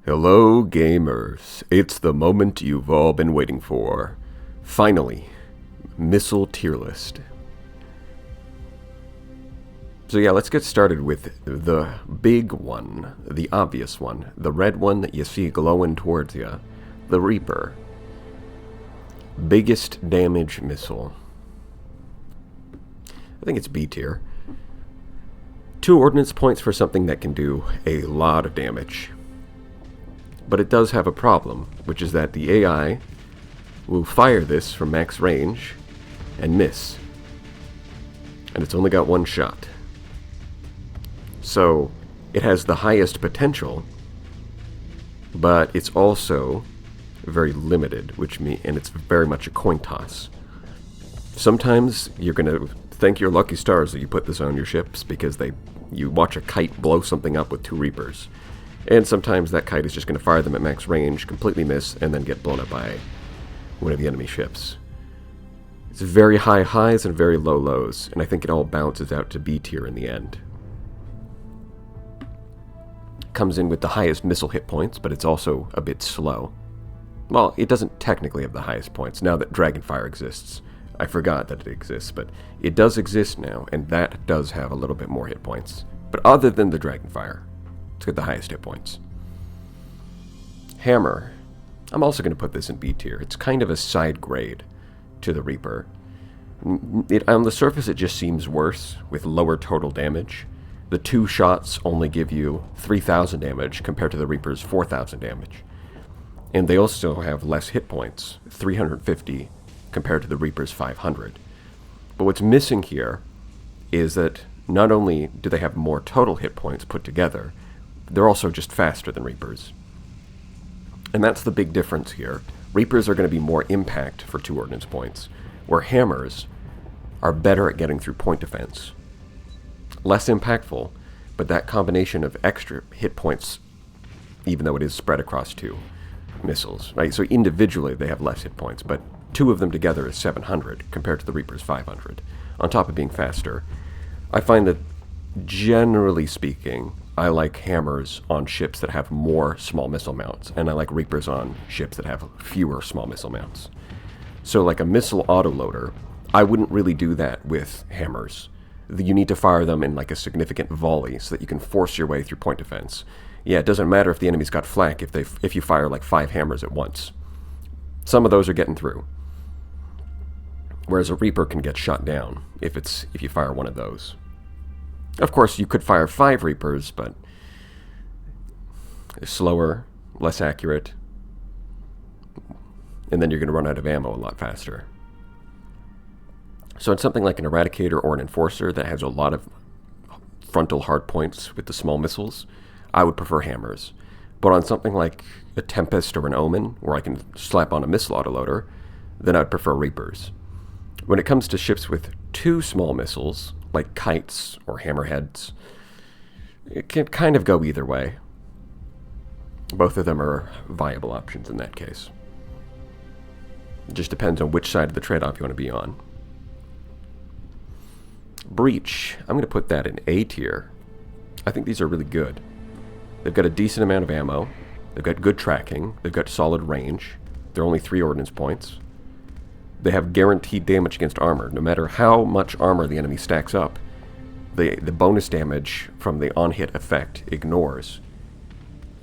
Hello, gamers. It's the moment you've all been waiting for. Finally, missile tier list. So yeah, let's get started with the big one, the obvious one, the red one that you see glowing towards you, the Reaper. Biggest damage missile. I think it's B tier. 2 ordnance points for something that can do a lot of damage. But it does have a problem, which is that the AI will fire this from max range and miss. And it's only got one shot. So it has the highest potential, but it's also very limited, and it's very much a coin toss. Sometimes you're going to thank your lucky stars that you put this on your ships because you watch a kite blow something up with 2 Reapers. And sometimes that kite is just going to fire them at max range, completely miss, and then get blown up by one of the enemy ships. It's very high highs and very low lows, and I think it all bounces out to B tier in the end. Comes in with the highest missile hit points, but it's also a bit slow. Well, it doesn't technically have the highest points now that dragonfire exists. I forgot that it exists, but it does exist now, and that does have a little bit more hit points. But other than the dragonfire, it's got the highest hit points. Hammer. I'm also going to put this in B tier. It's kind of a side grade to the Reaper. On the surface, it just seems worse with lower total damage. The 2 shots only give you 3,000 damage compared to the Reaper's 4,000 damage. And they also have less hit points, 350 compared to the Reaper's 500. But what's missing here is that not only do they have more total hit points put together, they're also just faster than Reapers. And that's the big difference here. Reapers are going to be more impact for 2 ordnance points, where hammers are better at getting through point defense. Less impactful, but that combination of extra hit points, even though it is spread across 2 missiles, right? So individually they have less hit points, but 2 of them together is 700 compared to the Reaper's 500, on top of being faster. I find that, generally speaking, I like hammers on ships that have more small missile mounts, and I like Reapers on ships that have fewer small missile mounts. So like a missile autoloader, I wouldn't really do that with hammers. You need to fire them in like a significant volley so that you can force your way through point defense. Yeah, it doesn't matter if the enemy's got flak if you fire like 5 hammers at once. Some of those are getting through. Whereas a Reaper can get shot down if you fire one of those. Of course, you could fire 5 Reapers, but slower, less accurate, and then you're going to run out of ammo a lot faster. So it's something like an Eradicator or an Enforcer that has a lot of frontal hard points with the small missiles, I would prefer hammers. But on something like a Tempest or an Omen, where I can slap on a missile autoloader, then I'd prefer Reapers. When it comes to ships with 2 small missiles, like kites or hammerheads, it can kind of go either way. Both of them are viable options in that case. It just depends on which side of the trade-off you want to be on. Breach, I'm going to put that in A tier. I think these are really good. They've got a decent amount of ammo, they've got good tracking, they've got solid range, they're only 3 ordnance points. They have guaranteed damage against armor. No matter how much armor the enemy stacks up, the bonus damage from the on-hit effect ignores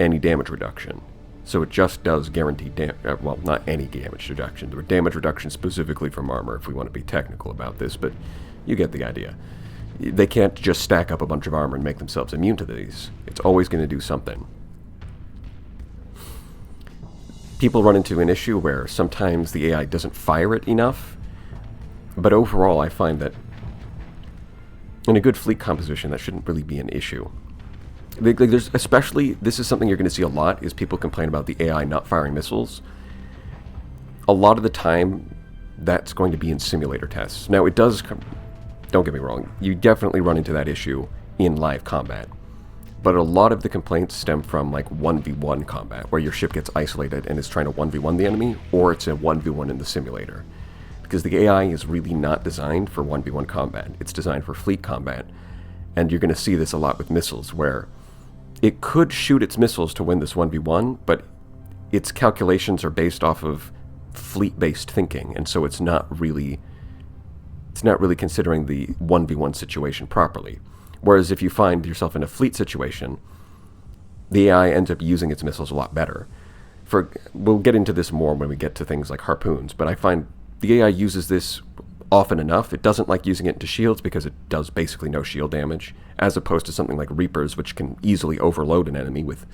any damage reduction. So it just does guaranteed damage. Well, not any damage reduction. There are damage reduction specifically from armor, if we want to be technical about this, but you get the idea. They can't just stack up a bunch of armor and make themselves immune to these. It's always going to do something. People run into an issue where sometimes the AI doesn't fire it enough, but overall I find that in a good fleet composition that shouldn't really be an issue. There's especially, this is something you're going to see a lot, is people complain about the AI not firing missiles. A lot of the time that's going to be in simulator tests. Now it does, don't get me wrong, you definitely run into that issue in live combat. But a lot of the complaints stem from like 1v1 combat, where your ship gets isolated and is trying to 1v1 the enemy, or it's a 1v1 in the simulator. Because the AI is really not designed for 1v1 combat. It's designed for fleet combat. And you're going to see this a lot with missiles, where it could shoot its missiles to win this 1v1, but its calculations are based off of fleet-based thinking, and so it's not really considering the 1v1 situation properly. Whereas if you find yourself in a fleet situation, the AI ends up using its missiles a lot better. We'll get into this more when we get to things like harpoons, but I find the AI uses this often enough. It doesn't like using it into shields because it does basically no shield damage, as opposed to something like Reapers, which can easily overload an enemy with...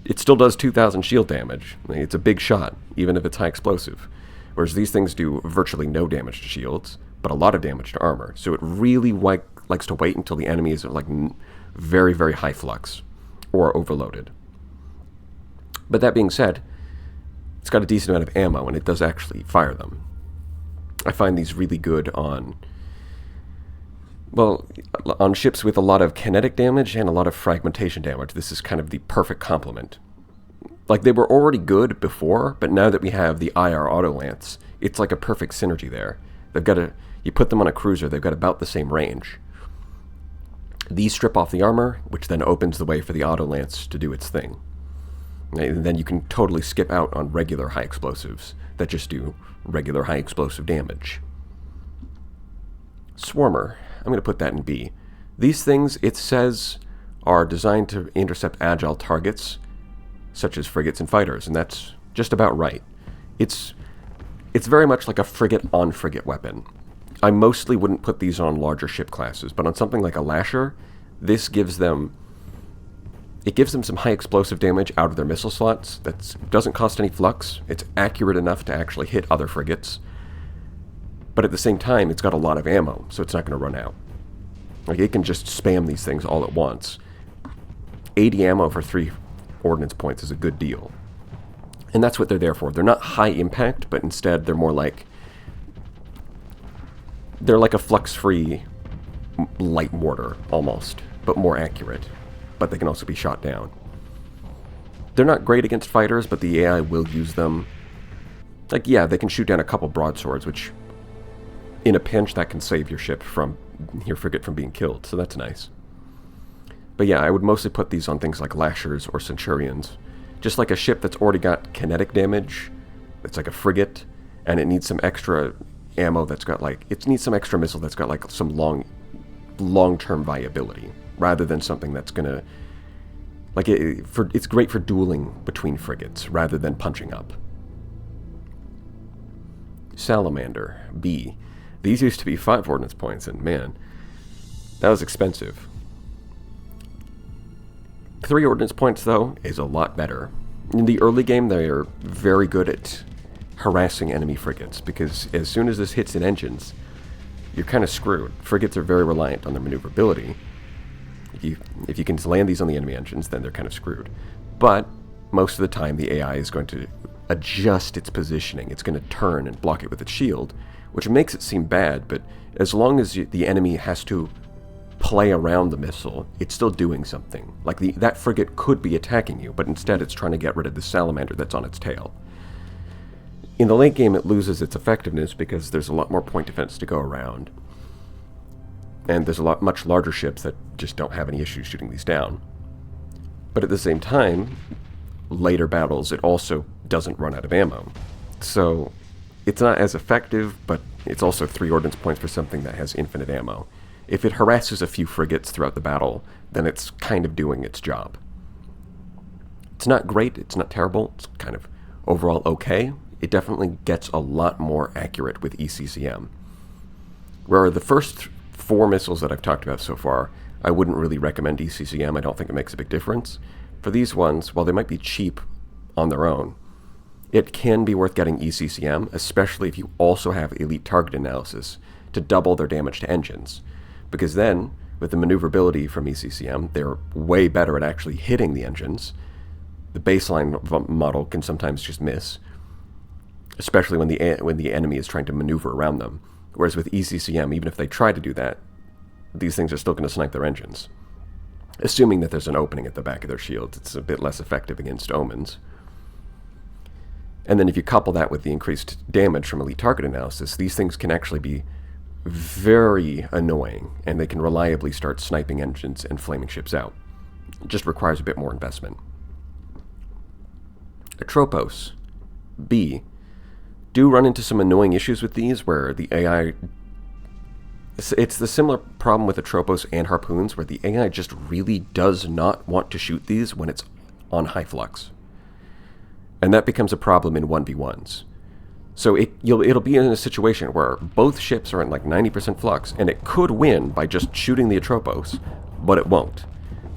It still does 2,000 shield damage. It's a big shot, even if it's high explosive. Whereas these things do virtually no damage to shields, but a lot of damage to armor. So it really likes to wait until the enemy is like very, very high flux or overloaded. But that being said, it's got a decent amount of ammo, and it does actually fire them. I find these really good on ships with a lot of kinetic damage and a lot of fragmentation damage. This is kind of the perfect complement. Like, they were already good before, but now that we have the IR auto lance, it's like a perfect synergy there. You put them on a cruiser, they've got about the same range. These strip off the armor, which then opens the way for the auto lance to do its thing. And then you can totally skip out on regular high explosives that just do regular high explosive damage. Swarmer. I'm going to put that in B. These things, it says, are designed to intercept agile targets, such as frigates and fighters, and that's just about right. It's very much like a frigate-on-frigate weapon. I mostly wouldn't put these on larger ship classes, but on something like a lasher, this gives them... It gives them some high explosive damage out of their missile slots. That doesn't cost any flux. It's accurate enough to actually hit other frigates. But at the same time, it's got a lot of ammo, so it's not going to run out. Like, it can just spam these things all at once. 80 ammo for 3 ordnance points is a good deal. And that's what they're there for. They're not high impact, but instead they're more like... They're like a flux-free light mortar, almost, but more accurate. But they can also be shot down. They're not great against fighters, but the AI will use them. Like, yeah, they can shoot down a couple broadswords, which, in a pinch, that can save your frigate from being killed, so that's nice. But yeah, I would mostly put these on things like Lashers or Centurions. Just like a ship that's already got kinetic damage, it's like a frigate, and it needs some extra ammo that's got like... It needs some extra missile that's got like some long-term viability, rather than something that's gonna... Like, it's great for dueling between frigates, rather than punching up. Salamander, B. These used to be 5 ordnance points, and man, that was expensive. 3 ordnance points, though, is a lot better. In the early game, they are very good at harassing enemy frigates, because as soon as this hits in engines, you're kind of screwed. Frigates are very reliant on their maneuverability. If you can land these on the enemy engines, then they're kind of screwed. But most of the time, the AI is going to adjust its positioning. It's going to turn and block it with its shield, which makes it seem bad, but as long as the enemy has to play around the missile, it's still doing something. Like, that frigate could be attacking you, but instead it's trying to get rid of the salamander that's on its tail. In the late game, it loses its effectiveness because there's a lot more point defense to go around. And there's much larger ships that just don't have any issues shooting these down. But at the same time, later battles, it also doesn't run out of ammo. So it's not as effective, but it's also 3 ordnance points for something that has infinite ammo. If it harasses a few frigates throughout the battle, then it's kind of doing its job. It's not great, it's not terrible, it's kind of overall okay. It definitely gets a lot more accurate with ECCM. Where the first 4 missiles that I've talked about so far, I wouldn't really recommend ECCM. I don't think it makes a big difference. For these ones, while they might be cheap on their own, it can be worth getting ECCM, especially if you also have elite target analysis to double their damage to engines. Because then, with the maneuverability from ECCM, they're way better at actually hitting the engines. The baseline model can sometimes just miss, especially when the enemy is trying to maneuver around them. Whereas with ECCM, even if they try to do that, these things are still going to snipe their engines. Assuming that there's an opening at the back of their shields, it's a bit less effective against omens. And then if you couple that with the increased damage from elite target analysis, these things can actually be very annoying, and they can reliably start sniping engines and flaming ships out. It just requires a bit more investment. Atropos, B, do run into some annoying issues with these where the AI... It's the similar problem with Atropos and harpoons where the AI just really does not want to shoot these when it's on high flux. And that becomes a problem in 1v1s. So it'll be in a situation where both ships are in like 90% flux, and it could win by just shooting the Atropos, but it won't.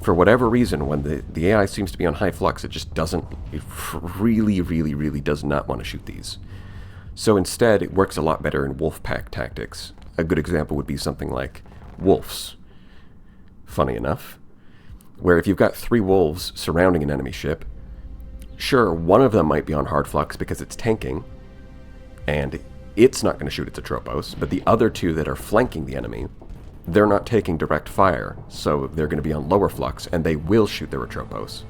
For whatever reason, when the AI seems to be on high flux, it just doesn't... It really, really, really does not want to shoot these. So instead, it works a lot better in wolf pack tactics. A good example would be something like wolves. Funny enough. Where if you've got 3 wolves surrounding an enemy ship, sure, one of them might be on hard flux because it's tanking, and it's not going to shoot its Atropos, but the other 2 that are flanking the enemy, they're not taking direct fire, so they're going to be on lower flux, and they will shoot their Atropos.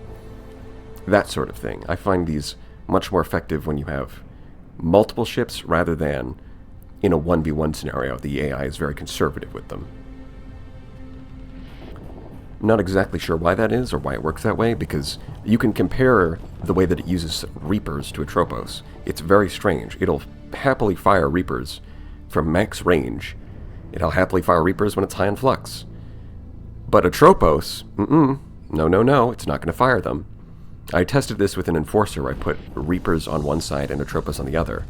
That sort of thing. I find these much more effective when you have multiple ships rather than in a 1v1 scenario. The AI is very conservative with them. I'm not exactly sure why that is or why it works that way, because you can compare the way that it uses Reapers to Atropos. It's very strange. It'll happily fire Reapers from max range. It'll happily fire Reapers when it's high in flux. But Atropos, no, it's not going to fire them. I tested this with an Enforcer where I put Reapers on one side and Atropos on the other,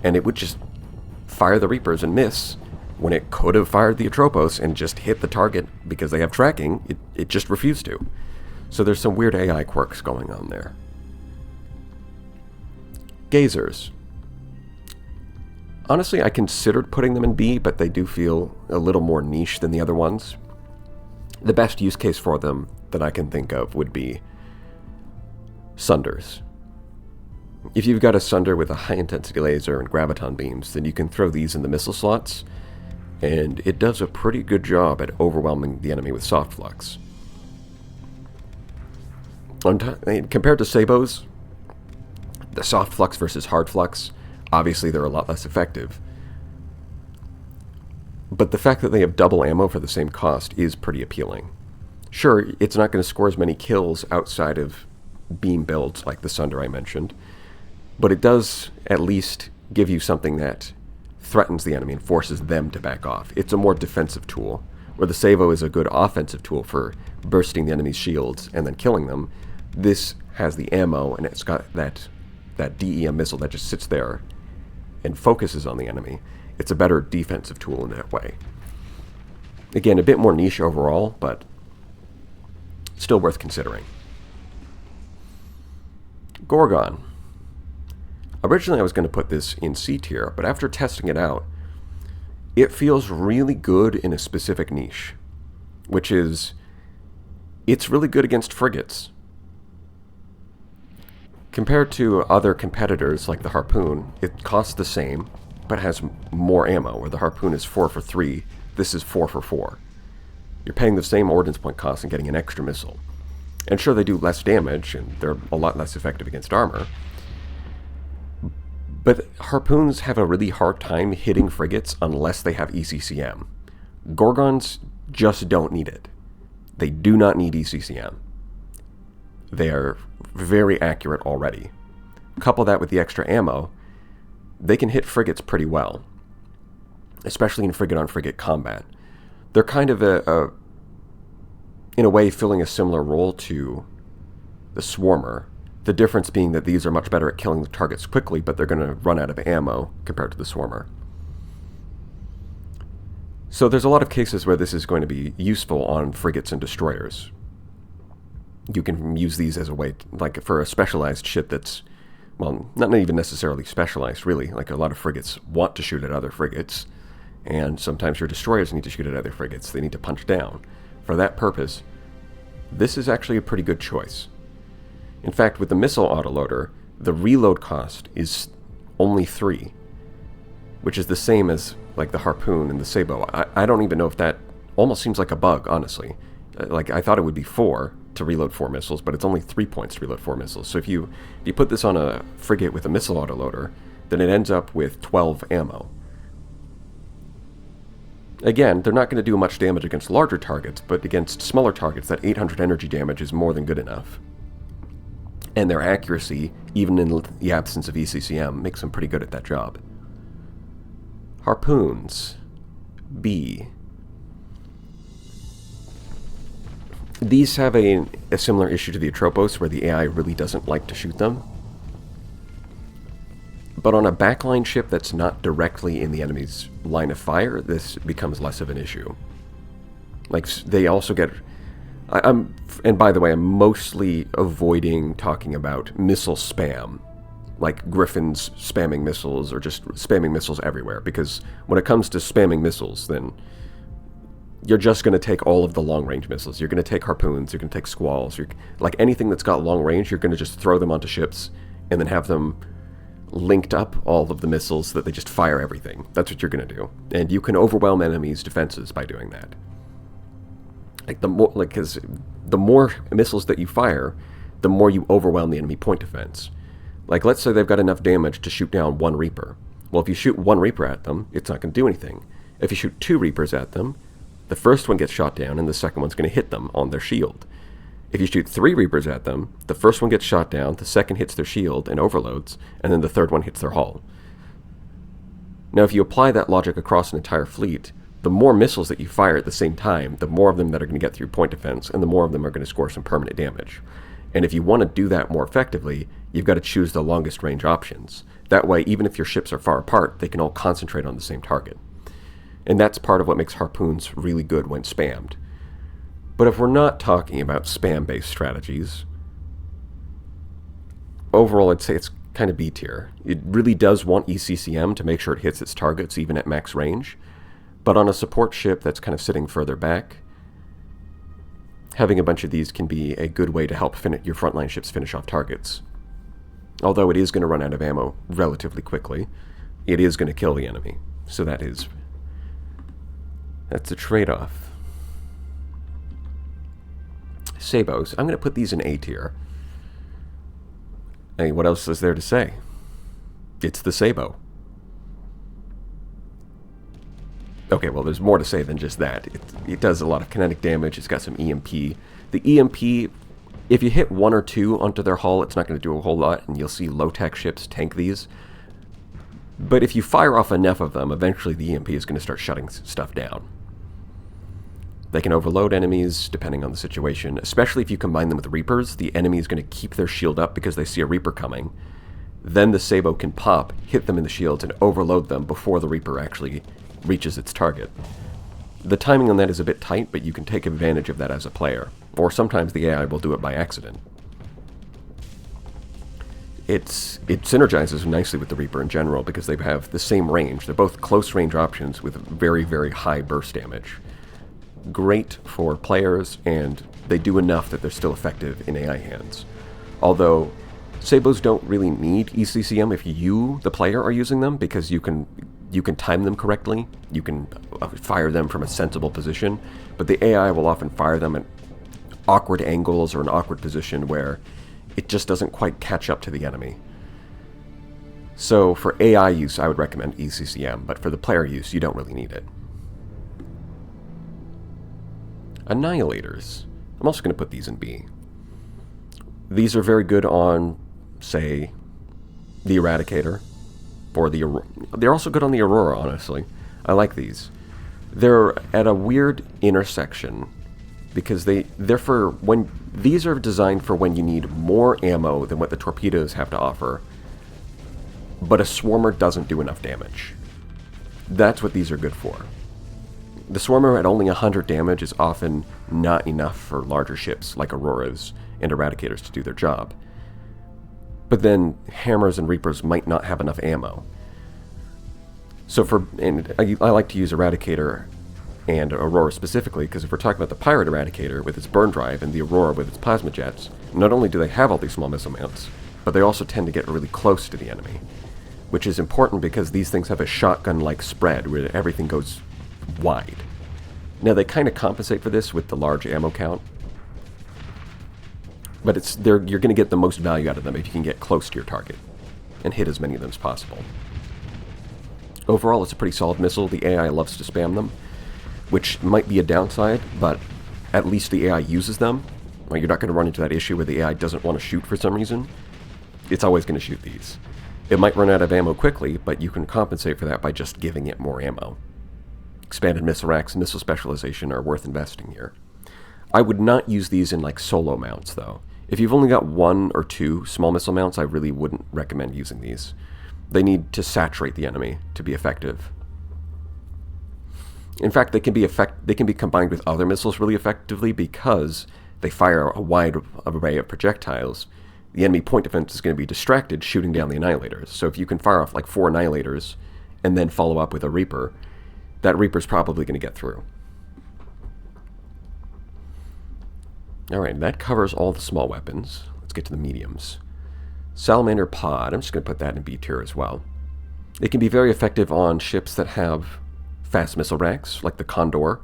and it would just fire the Reapers and miss when it could have fired the Atropos and just hit the target because they have tracking. It just refused to. So there's some weird AI quirks going on there. Gazers. Honestly, I considered putting them in B, but they do feel a little more niche than the other ones. The best use case for them that I can think of would be Sunders. If you've got a Sunder with a high-intensity laser and graviton beams, then you can throw these in the missile slots, and it does a pretty good job at overwhelming the enemy with soft flux. Compared to sabots, the soft flux versus hard flux, obviously they're a lot less effective. But the fact that they have double ammo for the same cost is pretty appealing. Sure, it's not going to score as many kills outside of beam builds like the Sunder I mentioned, but it does at least give you something that threatens the enemy and forces them to back off. It's a more defensive tool, where the Savo is a good offensive tool for bursting the enemy's shields and then killing them. This has the ammo, and it's got that DEM missile that just sits there and focuses on the enemy. It's a better defensive tool in that way. Again, a bit more niche overall, but still worth considering. Gorgon. Originally I was going to put this in C tier, but after testing it out, it feels really good in a specific niche, which is, it's really good against frigates. Compared to other competitors like the Harpoon, it costs the same, but has more ammo, where the Harpoon is 4 for 3, this is 4 for 4. You're paying the same ordnance point cost and getting an extra missile. And sure, they do less damage, and they're a lot less effective against armor. But Harpoons have a really hard time hitting frigates unless they have ECCM. Gorgons just don't need it. They do not need ECCM. They are very accurate already. Couple that with the extra ammo, they can hit frigates pretty well, especially in frigate-on-frigate combat. They're kind of in a way, filling a similar role to the Swarmer. The difference being that these are much better at killing the targets quickly, but they're going to run out of ammo compared to the Swarmer. So there's a lot of cases where this is going to be useful on frigates and destroyers. You can use these as a way, like for a specialized ship that's, well, not even necessarily specialized, really. Like a lot of frigates want to shoot at other frigates, and sometimes your destroyers need to shoot at other frigates. They need to punch down. For that purpose, this is actually a pretty good choice. In fact, with the missile autoloader, the reload cost is only 3, which is the same as like the Harpoon and the Sabot. I don't even know if that almost seems like a bug, honestly. Like, I thought it would be 4 to reload 4 missiles, but it's only 3 points to reload 4 missiles. So if you put this on a frigate with a missile autoloader, then it ends up with 12 ammo. Again, they're not going to do much damage against larger targets, but against smaller targets, that 800 energy damage is more than good enough. And their accuracy, even in the absence of ECCM, makes them pretty good at that job. Harpoons. B. These have a similar issue to the atropos, where the AI really doesn't like to shoot them. But on a backline ship that's not directly in the enemy's line of fire, this becomes less of an issue. Like, they also get... and by the way, I'm mostly avoiding talking about missile spam. Like Griffins spamming missiles, or just spamming missiles everywhere. Because when it comes to spamming missiles, then you're just going to take all of the long-range missiles. You're going to take harpoons, you're going to take squalls. Like, anything that's got long range, you're going to just throw them onto ships, and then have them linked up all of the missiles so that they just fire everything. That's what you're going to do. And you can overwhelm enemies' defenses by doing that. Like, because the more missiles that you fire, the more you overwhelm the enemy point defense. Like, let's say they've got enough damage to shoot down one Reaper. Well, if you shoot one Reaper at them, it's not going to do anything. If you shoot two Reapers at them, the first one gets shot down and the second one's going to hit them on their shield. If you shoot three Reapers at them, the first one gets shot down, the second hits their shield and overloads, and then the third one hits their hull. Now, if you apply that logic across an entire fleet, the more missiles that you fire at the same time, the more of them that are going to get through point defense, and the more of them are going to score some permanent damage. And if you want to do that more effectively, you've got to choose the longest range options. That way, even if your ships are far apart, they can all concentrate on the same target. And that's part of what makes harpoons really good when spammed. But if we're not talking about spam-based strategies, overall I'd say it's kind of B tier. It really does want ECCM to make sure it hits its targets even at max range, but on a support ship that's kind of sitting further back, having a bunch of these can be a good way to help your frontline ships finish off targets. Although it is going to run out of ammo relatively quickly, it is going to kill the enemy. So that's a trade-off. Sabots. I'm going to put these in A tier. Hey, what else is there to say? It's the sabot. Okay, well, there's more to say than just that. It does a lot of kinetic damage. It's got some EMP. The EMP, if you hit one or two onto their hull, it's not going to do a whole lot, and you'll see low-tech ships tank these. But if you fire off enough of them, eventually the EMP is going to start shutting stuff down. They can overload enemies, depending on the situation. Especially if you combine them with Reapers, the enemy is going to keep their shield up because they see a Reaper coming. Then the sabot can pop, hit them in the shields, and overload them before the Reaper actually reaches its target. The timing on that is a bit tight, but you can take advantage of that as a player. Or sometimes the AI will do it by accident. It synergizes nicely with the Reaper in general because they have the same range. They're both close range options with very, very high burst damage. Great for players, and they do enough that they're still effective in AI hands. Although, sabots don't really need ECCM if you, the player, are using them, because you can time them correctly, you can fire them from a sensible position, but the AI will often fire them at awkward angles or an awkward position where it just doesn't quite catch up to the enemy. So for AI use, I would recommend ECCM, but for the player use, you don't really need it. Annihilators. I'm also going to put these in B. These are very good on, say, the Eradicator, or they're also good on the Aurora, honestly. I like these. They're at a weird intersection, because these are designed for when you need more ammo than what the torpedoes have to offer, but a swarmer doesn't do enough damage. That's what these are good for. The swarmer at only 100 damage is often not enough for larger ships like Auroras and Eradicators to do their job. But then Hammers and Reapers might not have enough ammo. So I like to use Eradicator and Aurora specifically, because if we're talking about the Pirate Eradicator with its burn drive and the Aurora with its plasma jets, not only do they have all these small missile mounts, but they also tend to get really close to the enemy, which is important because these things have a shotgun-like spread where everything goes wide. Now they kind of compensate for this with the large ammo count, but you're going to get the most value out of them if you can get close to your target and hit as many of them as possible. Overall, it's a pretty solid missile. The AI loves to spam them. which might be a downside, but at least the AI uses them. Right? You're not going to run into that issue where the AI doesn't want to shoot for some reason. It's always going to shoot these. It might run out of ammo quickly, but you can compensate for that by just giving it more ammo. Expanded missile racks and missile specialization are worth investing here. I would not use these in like solo mounts though. If you've only got 1 or 2 small missile mounts, I really wouldn't recommend using these. They need to saturate the enemy to be effective. In fact, they can be combined with other missiles really effectively because they fire a wide array of projectiles. The enemy point defense is going to be distracted shooting down the annihilators. So if you can fire off like 4 annihilators and then follow up with a Reaper, that Reaper's probably going to get through. Alright, that covers all the small weapons. Let's get to the mediums. Salamander pod, I'm just going to put that in B tier as well. It can be very effective on ships that have fast missile racks, like the Condor.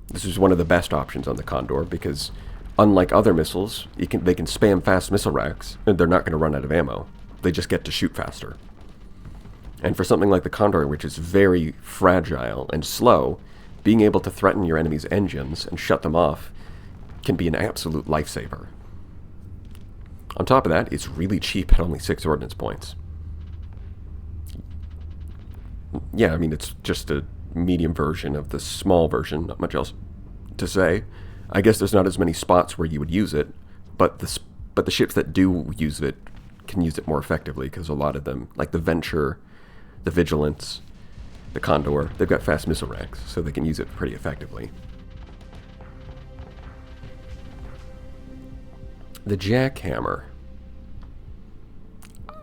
This is one of the best options on the Condor because unlike other missiles, they can spam fast missile racks and they're not going to run out of ammo. They just get to shoot faster. And for something like the Condor, which is very fragile and slow, being able to threaten your enemy's engines and shut them off can be an absolute lifesaver. On top of that, it's really cheap at only 6 ordnance points. Yeah, I mean, it's just a medium version of the small version, not much else to say. I guess there's not as many spots where you would use it, but the ships that do use it can use it more effectively because a lot of them, like the Venture, the Vigilance, the Condor, they've got fast missile racks, so they can use it pretty effectively. The Jackhammer.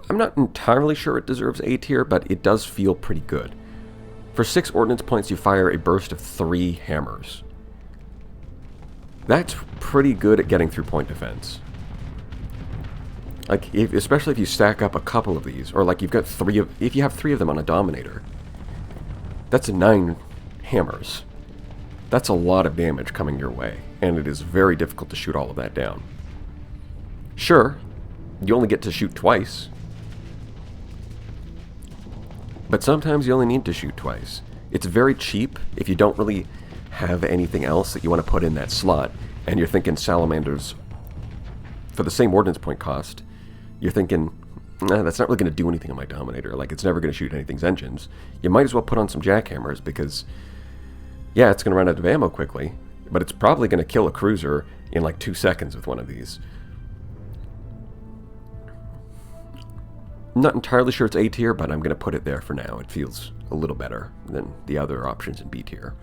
I'm not entirely sure it deserves A tier, but it does feel pretty good. For 6 ordnance points, you fire a burst of 3 hammers. That's pretty good at getting through point defense. Like, especially if you stack up a couple of these, or like you've got if you have 3 of them on a Dominator, that's 9 hammers. That's a lot of damage coming your way, and it is very difficult to shoot all of that down. Sure, you only get to shoot twice, but sometimes you only need to shoot twice. It's very cheap if you don't really have anything else that you want to put in that slot, and you're thinking salamanders for the same ordnance point cost. You're thinking, nah, that's not really going to do anything on my Dominator. Like, it's never going to shoot anything's engines. You might as well put on some jackhammers because, yeah, it's going to run out of ammo quickly, but it's probably going to kill a cruiser in like 2 seconds with one of these. I'm not entirely sure it's A tier, but I'm going to put it there for now. It feels a little better than the other options in B tier.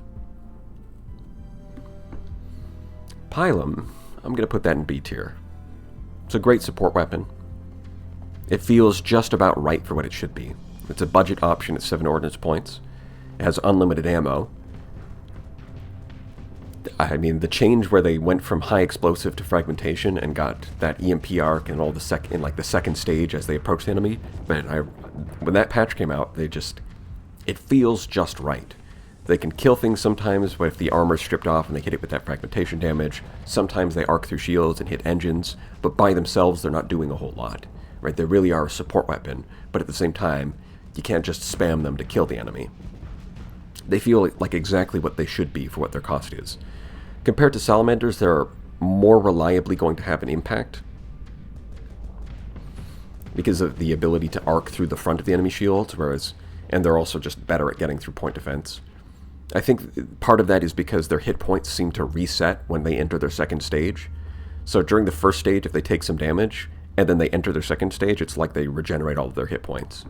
Pilum, I'm going to put that in B tier. It's a great support weapon. It feels just about right for what it should be. It's a budget option at 7 ordnance points. It has unlimited ammo. I mean, the change where they went from high explosive to fragmentation and got that EMP arc and all the second stage as they approach the enemy. But when that patch came out, it feels just right. They can kill things sometimes if the armor's stripped off and they hit it with that fragmentation damage. Sometimes they arc through shields and hit engines, but by themselves they're not doing a whole lot. Right? They really are a support weapon, but at the same time, you can't just spam them to kill the enemy. They feel like exactly what they should be for what their cost is. Compared to salamanders, they're more reliably going to have an impact because of the ability to arc through the front of the enemy shields, and they're also just better at getting through point defense. I think part of that is because their hit points seem to reset when they enter their second stage. So during the first stage, if they take some damage, and then they enter their second stage, it's like they regenerate all of their hit points.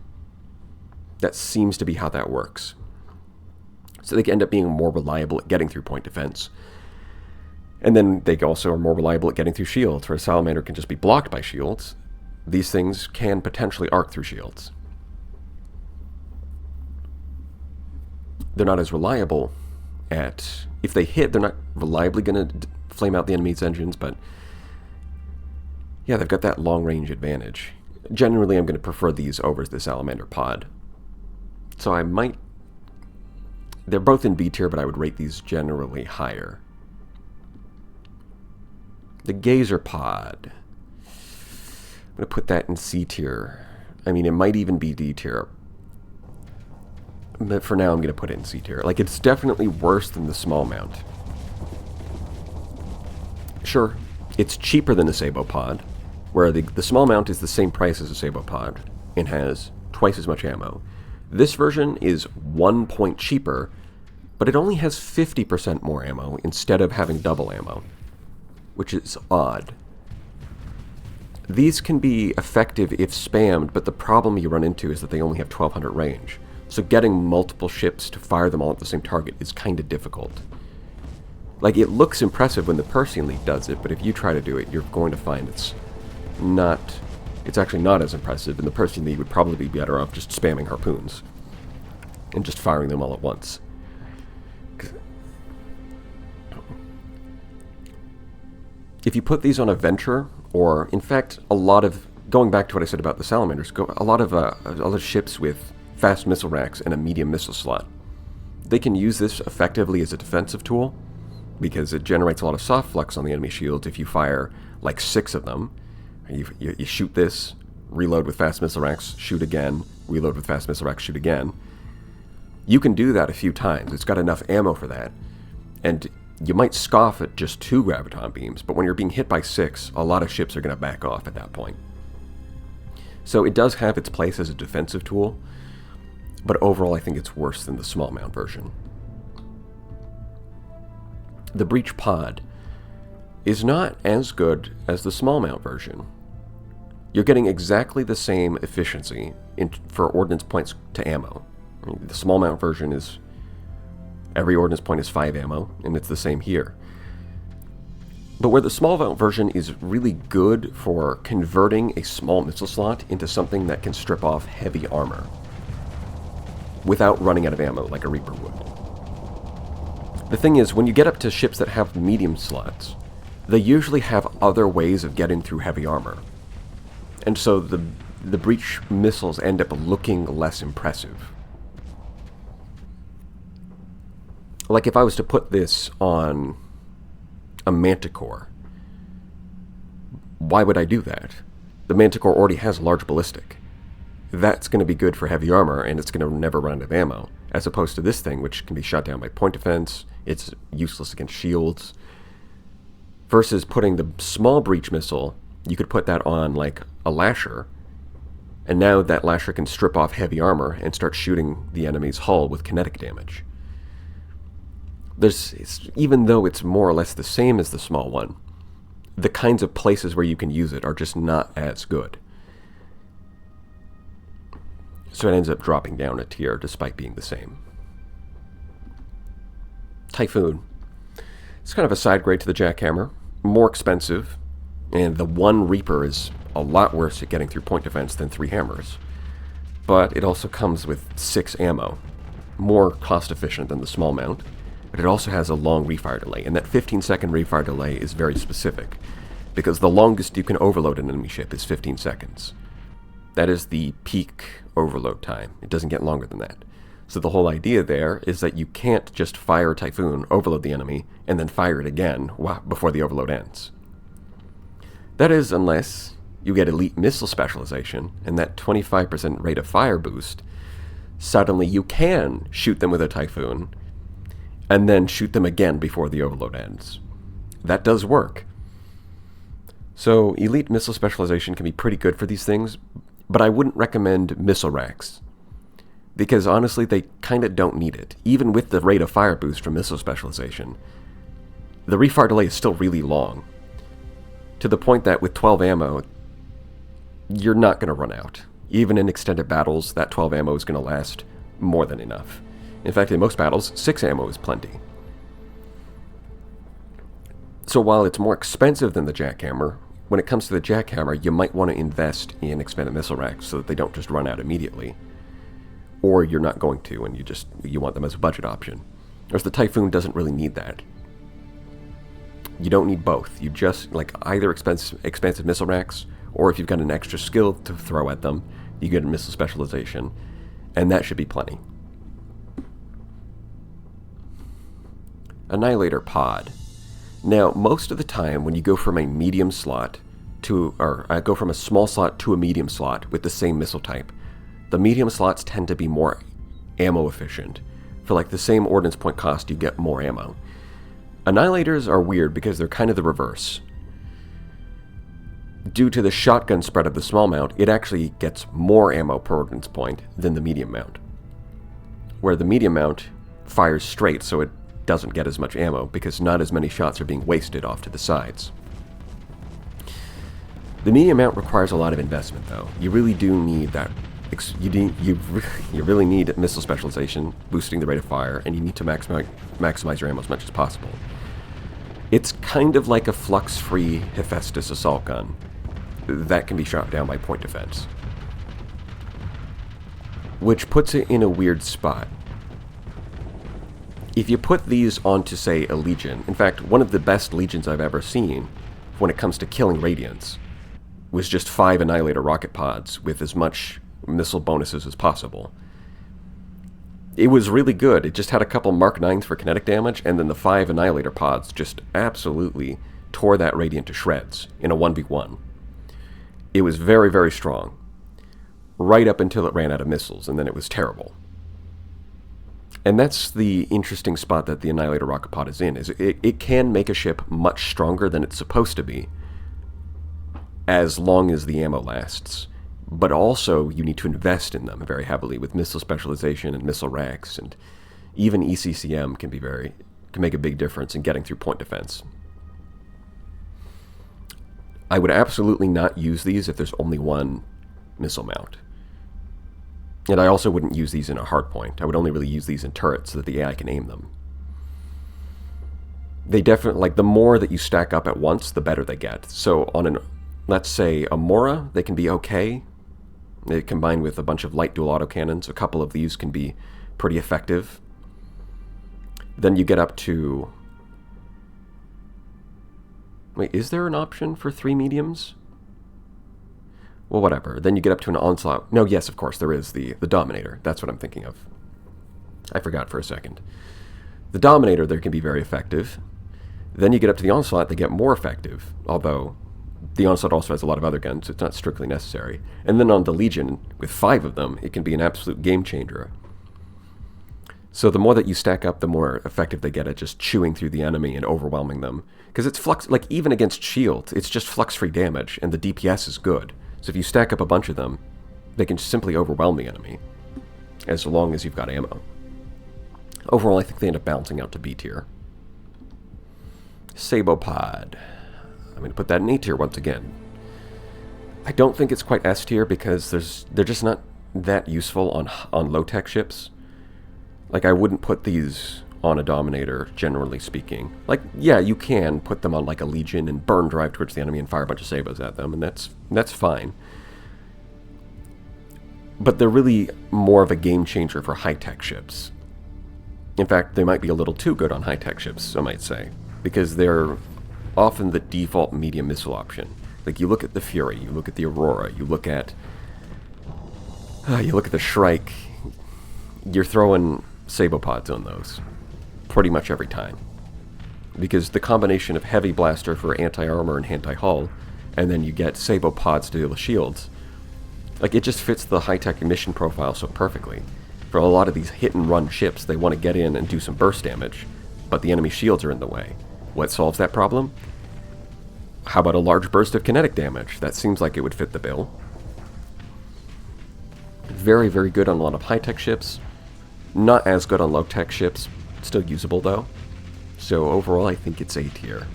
That seems to be how that works. So they can end up being more reliable at getting through point defense. And then they also are more reliable at getting through shields, where a salamander can just be blocked by shields. These things can potentially arc through shields. They're not as reliable at... If they hit, they're not reliably going to flame out the enemy's engines, but... yeah, they've got that long-range advantage. Generally, I'm going to prefer these over the salamander pod. So I might... They're both in B tier, but I would rate these generally higher. The Gazer pod. I'm going to put that in C tier. I mean, it might even be D tier. But for now, I'm going to put it in C tier. Like, it's definitely worse than the small mount. Sure, it's cheaper than the sabot pod, where the small mount is the same price as a sabot pod and has twice as much ammo. This version is 1 point cheaper, but it only has 50% more ammo instead of having double ammo, which is odd. These can be effective if spammed, but the problem you run into is that they only have 1200 range. So getting multiple ships to fire them all at the same target is kind of difficult. Like, it looks impressive when the Persean League does it, but if you try to do it, you're going to find it's actually not as impressive, and the Persean League would probably be better off just spamming harpoons and just firing them all at once. If you put these on a Venture, or in fact, going back to what I said about the salamanders, a lot of ships with fast missile racks and a medium missile slot, they can use this effectively as a defensive tool, because it generates a lot of soft flux on the enemy shields if you fire like 6 of them. You shoot this, reload with fast missile racks, shoot again, reload with fast missile racks, shoot again. You can do that a few times. It's got enough ammo for that. And you might scoff at just 2 graviton beams, but when you're being hit by 6, a lot of ships are going to back off at that point. So it does have its place as a defensive tool, but overall I think it's worse than the small mount version. The breach pod is not as good as the small mount version. You're getting exactly the same efficiency for ordnance points to ammo. I mean, the small mount version is every ordnance point is 5 ammo, and it's the same here. But where the small mount version is really good for converting a small missile slot into something that can strip off heavy armor without running out of ammo like a Reaper would. The thing is, when you get up to ships that have medium slots, they usually have other ways of getting through heavy armor. And so the breach missiles end up looking less impressive. Like if I was to put this on a Manticore, why would I do that? The Manticore already has large ballistic. That's going to be good for heavy armor, and it's going to never run out of ammo, as opposed to this thing, which can be shot down by point defense. It's useless against shields. Versus putting the small breach missile, you could put that on like a lasher, and now that lasher can strip off heavy armor and start shooting the enemy's hull with kinetic damage. Even though it's more or less the same as the small one, the kinds of places where you can use it are just not as good. So it ends up dropping down a tier despite being the same. Typhoon. It's kind of a side grade to the jackhammer, more expensive, and the one Reaper is a lot worse at getting through point defense than 3 hammers. But it also comes with 6 ammo, more cost efficient than the small mount, but it also has a long refire delay, and that 15-second refire delay is very specific, because the longest you can overload an enemy ship is 15 seconds. That is the peak overload time. It doesn't get longer than that. So the whole idea there is that you can't just fire a Typhoon, overload the enemy, and then fire it again before the overload ends. That is, unless you get elite missile specialization, and that 25% rate of fire boost, suddenly you can shoot them with a Typhoon, and then shoot them again before the overload ends. That does work. So elite missile specialization can be pretty good for these things, but I wouldn't recommend missile racks, because honestly they kind of don't need it. Even with the rate of fire boost from missile specialization, the refire delay is still really long, to the point that with 12 ammo, you're not going to run out. Even in extended battles, that 12 ammo is going to last more than enough. In fact, in most battles, 6 ammo is plenty. So while it's more expensive than the jackhammer, when it comes to the jackhammer, you might want to invest in expanded missile racks so that they don't just run out immediately. Or you're not going to, and you want them as a budget option. Whereas the Typhoon doesn't really need that. You don't need both. You just, like, either expansive missile racks, or if you've got an extra skill to throw at them, you get a missile specialization, and that should be plenty. Annihilator pod. Now, most of the time when you go from a medium slot go from a small slot to a medium slot with the same missile type, the medium slots tend to be more ammo efficient. For like the same ordnance point cost, you get more ammo. Annihilators are weird because they're kind of the reverse. Due to the shotgun spread of the small mount, it actually gets more ammo per ordnance point than the medium mount. Where the medium mount fires straight, so it doesn't get as much ammo because not as many shots are being wasted off to the sides. The medium mount requires a lot of investment, though. You really do need that. You really need missile specialization, boosting the rate of fire, and you need to maximize your ammo as much as possible. It's kind of like a flux-free Hephaestus assault gun that can be shot down by point defense, which puts it in a weird spot. If you put these onto, say, a Legion, in fact, one of the best Legions I've ever seen when it comes to killing Radiants was just 5 Annihilator rocket pods with as much missile bonuses as possible. It was really good. It just had a couple Mark 9s for kinetic damage, and then the 5 Annihilator pods just absolutely tore that Radiant to shreds in a 1v1. It was very, very strong, right up until it ran out of missiles, and then it was terrible. And that's the interesting spot that the Annihilator rocket pod is in, is it can make a ship much stronger than it's supposed to be, as long as the ammo lasts. But also, you need to invest in them very heavily with missile specialization and missile racks, and even ECCM can make a big difference in getting through point defense. I would absolutely not use these if there's only one missile mount. And I also wouldn't use these in a hardpoint. I would only really use these in turrets so that the AI can aim them. They definitely, like, the more that you stack up at once, the better they get. So on an, let's say, a Mora, they can be okay. They combined with a bunch of light dual autocannons. A couple of these can be pretty effective. Then you get up to... Wait, is there an option for 3 mediums? Well, whatever. Then you get up to an onslaught. No, yes, of course, there is the Dominator. That's what I'm thinking of. I forgot for a second. The Dominator there can be very effective. Then you get up to the onslaught, they get more effective. Although, the onslaught also has a lot of other guns, so it's not strictly necessary. And then on the Legion, with 5 of them, it can be an absolute game changer. So the more that you stack up, the more effective they get at just chewing through the enemy and overwhelming them. Because it's flux, like even against shield, it's just flux-free damage, and the DPS is good. So if you stack up a bunch of them, they can simply overwhelm the enemy, as long as you've got ammo. Overall, I think they end up balancing out to B tier. Sabopod. I'm going to put that in A tier once again. I don't think it's quite S tier because they're just not that useful on low-tech ships. Like, I wouldn't put these on a Dominator, generally speaking. Like, yeah, you can put them on, like, a Legion and burn drive towards the enemy and fire a bunch of sabos at them, and that's fine. But they're really more of a game changer for high-tech ships. In fact, they might be a little too good on high-tech ships, I might say, because they're often the default medium missile option. Like, you look at the Fury, you look at the Aurora, you look at the Shrike, you're throwing sabopods on those pretty much every time, because the combination of heavy blaster for anti-armor and anti-hull, and then you get sabopods to deal with shields, like, it just fits the high-tech mission profile so perfectly. For a lot of these hit-and-run ships, they want to get in and do some burst damage, but the enemy shields are in the way. What solves that problem? How about a large burst of kinetic damage? That seems like it would fit the bill. Very, very good on a lot of high-tech ships. Not as good on low-tech ships. Still usable, though. So overall, I think it's A tier.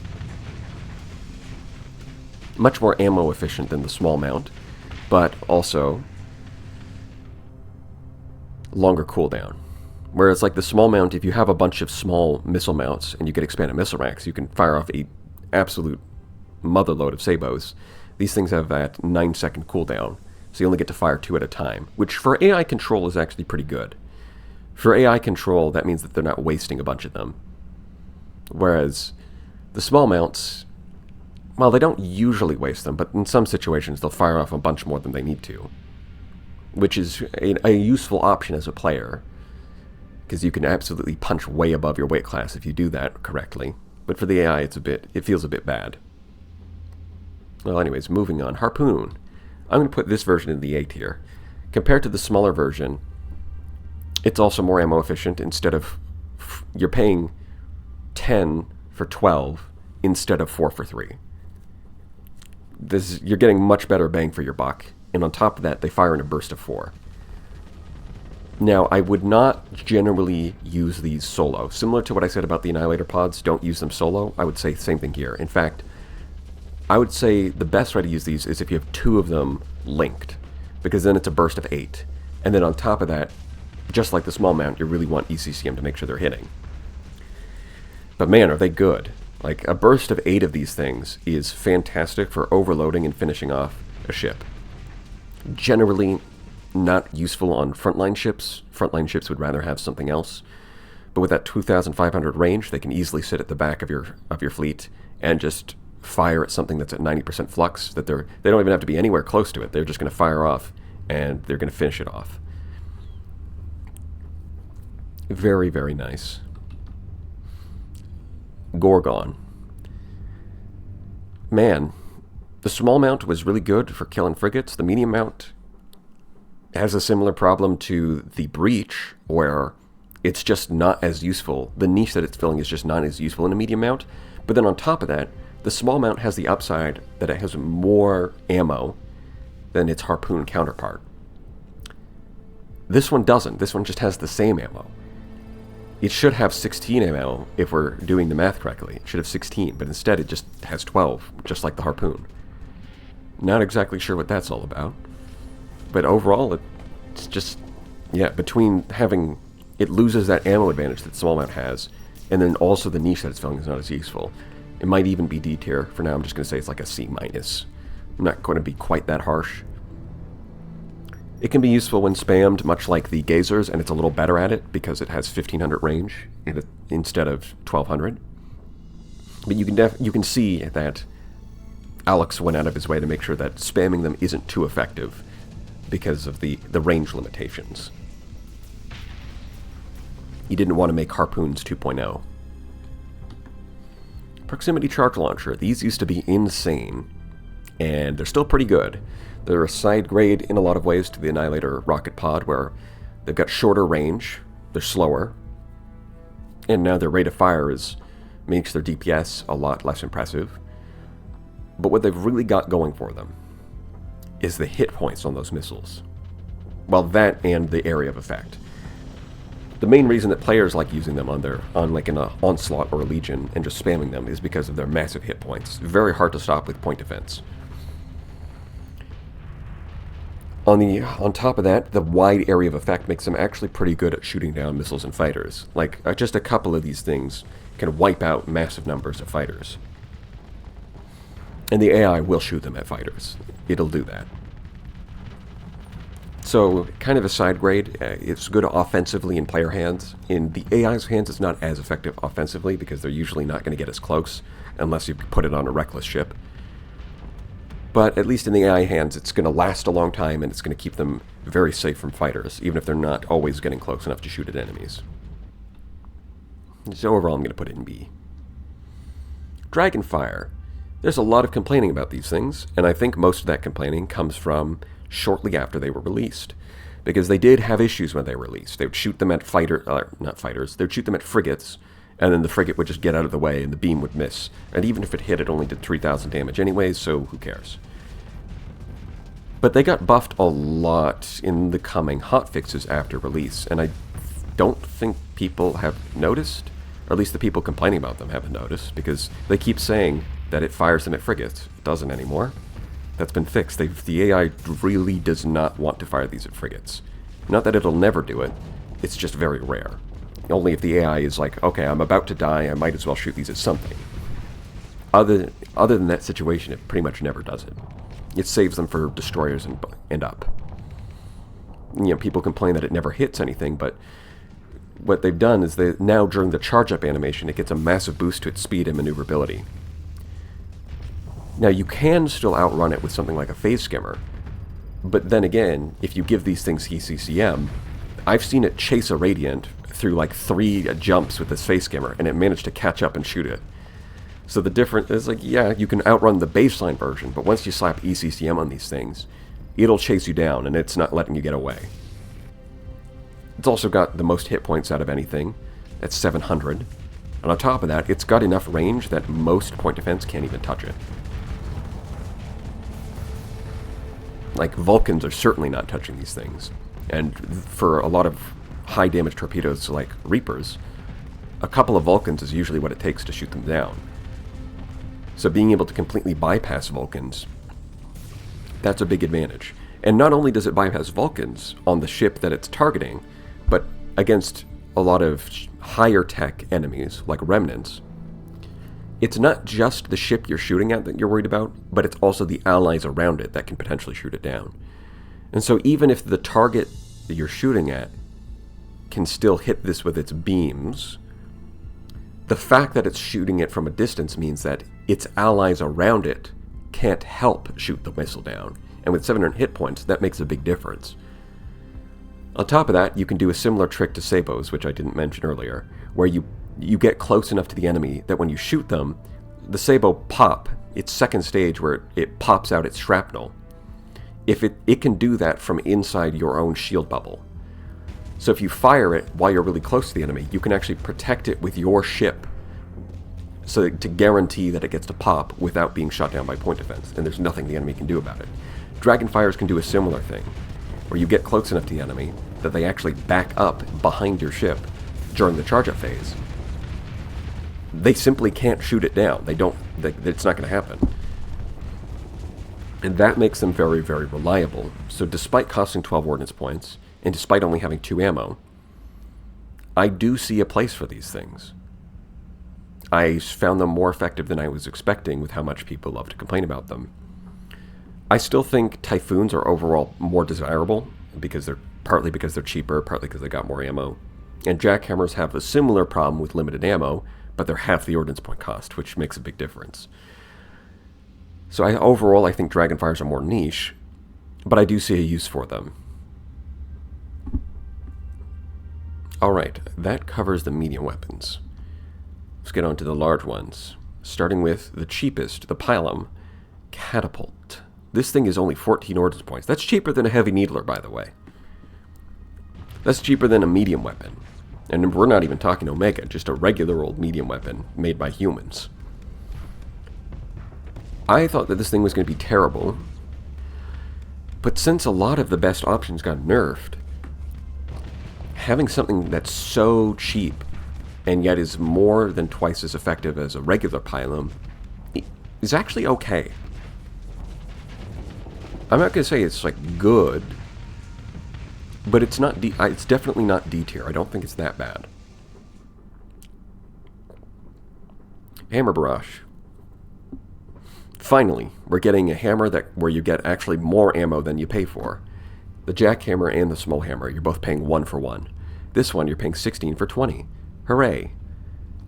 Much more ammo efficient than the small mount, but also longer cooldown. Whereas, like, the small mount, if you have a bunch of small missile mounts and you get expanded missile racks, you can fire off a absolute motherload of sabos. These things have that 9-second cooldown, so you only get to fire 2 at a time, which for AI control is actually pretty good. For AI control, that means that they're not wasting a bunch of them. Whereas the small mounts, well, they don't usually waste them, but in some situations they'll fire off a bunch more than they need to, which is a useful option as a player, because you can absolutely punch way above your weight class if you do that correctly. But for the AI, it feels a bit bad. Well, anyways, moving on. Harpoon. I'm going to put this version in the A tier. Compared to the smaller version, It's also more ammo efficient. Instead of... You're paying 10 for 12 instead of 4 for 3. You're getting much better bang for your buck. And on top of that, they fire in a burst of 4. Now, I would not generally use these solo. Similar to what I said about the Annihilator pods, don't use them solo. I would say the same thing here. In fact, I would say the best way to use these is if you have 2 of them linked, because then it's a burst of 8. And then on top of that, just like the small mount, you really want ECCM to make sure they're hitting. But man, are they good. Like, a burst of 8 of these things is fantastic for overloading and finishing off a ship. Generally not useful on frontline ships. Frontline ships would rather have something else. But with that 2,500 range, they can easily sit at the back of your fleet and just fire at something that's at 90% flux. That they don't even have to be anywhere close to it. They're just going to fire off, and they're going to finish it off. Very, very nice. Gorgon. Man, the small mount was really good for killing frigates. The medium mount has a similar problem to the breach, where it's just not as useful. The niche that it's filling is just not as useful in a medium mount. But then on top of that, the small mount has the upside that it has more ammo than its harpoon counterpart. This one doesn't. This one just has the same ammo. It should have 16 ammo if we're doing the math correctly. It should have 16, but instead it just has 12, just like the harpoon. Not exactly sure what that's all about. But overall, it's just, yeah, between having, it loses that ammo advantage that small mount has, and then also the niche that it's filling is not as useful. It might even be D tier. For now, I'm just going to say it's like a C-. I'm not going to be quite that harsh. It can be useful when spammed, much like the gazers, and it's a little better at it because it has 1,500 range instead of 1,200. But you can see that Alex went out of his way to make sure that spamming them isn't too effective because of the range limitations. He didn't want to make harpoons 2.0. Proximity charge launcher. These used to be insane, and they're still pretty good. They're a side grade in a lot of ways to the Annihilator rocket pod, where they've got shorter range, they're slower, and now their rate of fire makes their DPS a lot less impressive. But what they've really got going for them is the hit points on those missiles. Well, that and the area of effect. The main reason that players like using them on like an onslaught or a legion and just spamming them is because of their massive hit points. Very hard to stop with point defense. On top of that, the wide area of effect makes them actually pretty good at shooting down missiles and fighters. Like, just a couple of these things can wipe out massive numbers of fighters. And the AI will shoot them at fighters. It'll do that. So, kind of a side grade. It's good offensively in player hands. In the AI's hands, it's not as effective offensively because they're usually not going to get as close unless you put it on a reckless ship. But at least in the AI hands, it's going to last a long time, and it's going to keep them very safe from fighters, even if they're not always getting close enough to shoot at enemies. So overall, I'm going to put it in B. Dragonfire. There's a lot of complaining about these things, and I think most of that complaining comes from shortly after they were released. Because they did have issues when they were released. They would shoot them at they would shoot them at frigates, and then the frigate would just get out of the way and the beam would miss. And even if it hit, it only did 3,000 damage anyways, so who cares? But they got buffed a lot in the coming hotfixes after release, and I don't think people have noticed, or at least the people complaining about them haven't noticed, because they keep saying that it fires them at frigates. It doesn't anymore. That's been fixed. The AI really does not want to fire these at frigates. Not that it'll never do it, it's just very rare. Only if the AI is like, okay, I'm about to die, I might as well shoot these at something. Other than that situation, it pretty much never does it. It saves them for destroyers and up. You know, people complain that it never hits anything, but what they've done is now during the charge-up animation, it gets a massive boost to its speed and maneuverability. Now, you can still outrun it with something like a phase skimmer, but then again, if you give these things ECCM, I've seen it chase a Radiant through like 3 jumps with this phase skimmer, and it managed to catch up and shoot it. So the difference is, like, yeah, you can outrun the baseline version, but once you slap ECCM on these things, it'll chase you down, and it's not letting you get away. It's also got the most hit points out of anything. That's 700. And on top of that, it's got enough range that most point defense can't even touch it. Like, Vulcans are certainly not touching these things. And for a lot of high damage torpedoes like Reapers, a couple of Vulcans is usually what it takes to shoot them down. So being able to completely bypass Vulcans, that's a big advantage. And not only does it bypass Vulcans on the ship that it's targeting, but against a lot of higher tech enemies, like Remnants, it's not just the ship you're shooting at that you're worried about, but it's also the allies around it that can potentially shoot it down. And so even if the target that you're shooting at can still hit this with its beams, the fact that it's shooting it from a distance means that its allies around it can't help shoot the missile down. And with 700 hit points, that makes a big difference. On top of that, you can do a similar trick to sabots, which I didn't mention earlier, where you get close enough to the enemy that when you shoot them, the sabot pop, its second stage where it pops out its shrapnel. If it can do that from inside your own shield bubble. So if you fire it while you're really close to the enemy, you can actually protect it with your ship, so to guarantee that it gets to pop without being shot down by point defense, and there's nothing the enemy can do about it. Dragonfires can do a similar thing, where you get close enough to the enemy that they actually back up behind your ship during the charge-up phase. They simply can't shoot it down. It's not going to happen. And that makes them very, very reliable. So despite costing 12 ordnance points, and despite only having 2 ammo, I do see a place for these things. I found them more effective than I was expecting with how much people love to complain about them. I still think Typhoons are overall more desirable, partly because they're cheaper, partly because they got more ammo. And jackhammers have a similar problem with limited ammo, but they're half the ordnance point cost, which makes a big difference. So overall, I think dragonfires are more niche, but I do see a use for them. Alright, that covers the medium weapons. Let's get on to the large ones, starting with the cheapest, the pilum, catapult. This thing is only 14 ordnance points. That's cheaper than a heavy needler, by the way. That's cheaper than a medium weapon. And we're not even talking Omega, just a regular old medium weapon made by humans. I thought that this thing was going to be terrible, but since a lot of the best options got nerfed, having something that's so cheap and yet is more than twice as effective as a regular pilum is actually okay. I'm not going to say it's like good, but it's not. It's definitely not D tier. I don't think it's that bad. Hammer barrage. Finally, we're getting a hammer where you get actually more ammo than you pay for. The jackhammer and the small hammer, you're both paying 1 for 1. This one, you're paying 16 for 20. Hooray!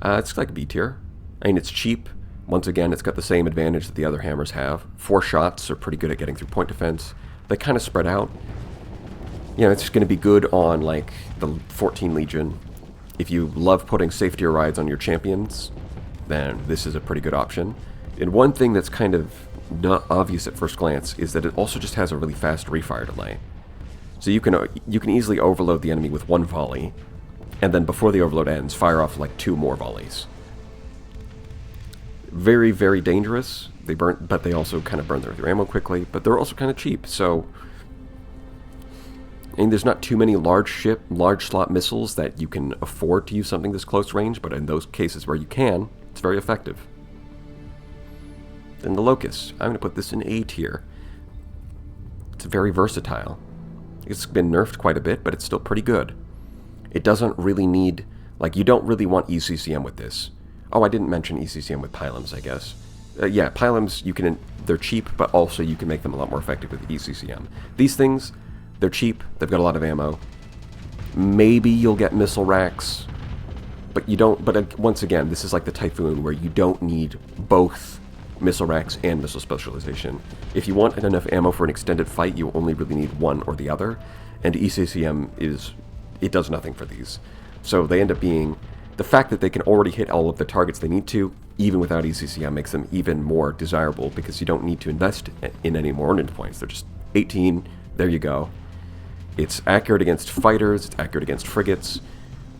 It's like B tier. I mean, it's cheap. Once again, it's got the same advantage that the other hammers have. 4 shots are pretty good at getting through point defense. They kind of spread out. You know, it's going to be good on, like, the 14 Legion. If you love putting safety rides on your champions, then this is a pretty good option. And one thing that's kind of not obvious at first glance is that it also just has a really fast refire delay. So you can easily overload the enemy with 1 volley, and then before the overload ends, fire off like 2 more volleys. Very, very dangerous. But they also kind of burn their ammo quickly, but they're also kind of cheap, so... And there's not too many large slot missiles that you can afford to use something this close range, but in those cases where you can, it's very effective. Then the locust. I'm going to put this in A tier. It's very versatile. It's been nerfed quite a bit, but it's still pretty good. It doesn't really need... Like, you don't really want ECCM with this. Oh, I didn't mention ECCM with pilums, I guess. Yeah, pilums, they're cheap, but also you can make them a lot more effective with ECCM. These things, they're cheap, they've got a lot of ammo. Maybe you'll get missile racks, but you don't... But once again, this is like the Typhoon, where you don't need both missile racks and missile specialization. If you want enough ammo for an extended fight, you only really need one or the other, and ECCM it does nothing for these. So they end up being... The fact that they can already hit all of the targets they need to, even without ECCM, makes them even more desirable, because you don't need to invest in any more ordnance points. They're just 18, there you go. It's accurate against fighters, it's accurate against frigates.